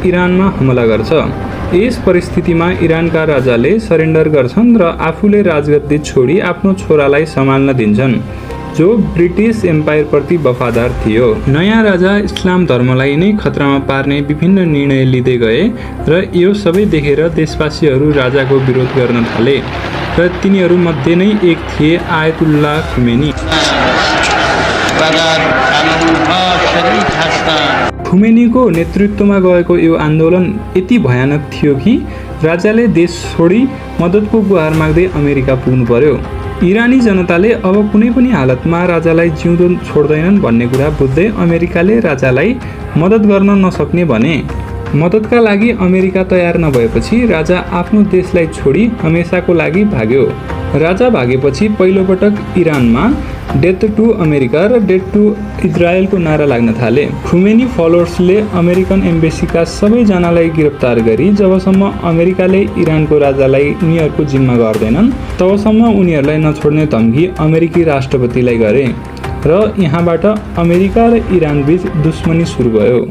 इरानमा हमला गर्छ। यस परिस्थितिमा इरानका राजाले सरेन्डर गर्छन् र आफूले राजगद्दी छोडी आफ्नो छोरालाई सम्हाल्न दिन्छन्, जो ब्रिटिस एम्पायरप्रति वफादार थियो। नयाँ राजा इस्लाम धर्मलाई नै खतरामा पार्ने विभिन्न निर्णय लिँदै गए र यो सबै देखेर देशवासीहरू राजाको विरोध गर्न थाले र तिनीहरूमध्ये नै एक थिए आयतुल्लाह खुमेनी। खुमेनीको नेतृत्वमा गएको यो आन्दोलन यति भयानक थियो कि राजाले देश छोडी मद्दतको गुहार माग्दै अमेरिका पुग्नु पर्यो। इरानी जनताले अब कुनै पनि हालतमा राजालाई जिउँदो छोड्दैनन् भन्ने कुरा बुझ्दै अमेरिकाले राजालाई मद्दत गर्न नसक्ने भने। मद्दतका लागि अमेरिका तयार नभएपछि राजा आफ्नो देशलाई छोडी हमेसाको लागि भाग्यो। राजा भागेपछि पहिलोपटक इरानमा डेथ टु अमेरिका र डेथ टु इजरायलको नारा लाग्न थाले। खुमेनी फलोअर्सले अमेरिकन एम्बेसीका सबैजनालाई गिरफ्तार गरी जबसम्म अमेरिकाले इरानको राजालाई उनीहरूको जिम्मा गर्दैनन् तबसम्म उनीहरूलाई नछोड्ने धम्की अमेरिकी राष्ट्रपतिलाई गरे र यहाँबाट अमेरिका र इरान बीच दुश्मनी सुरु भयो।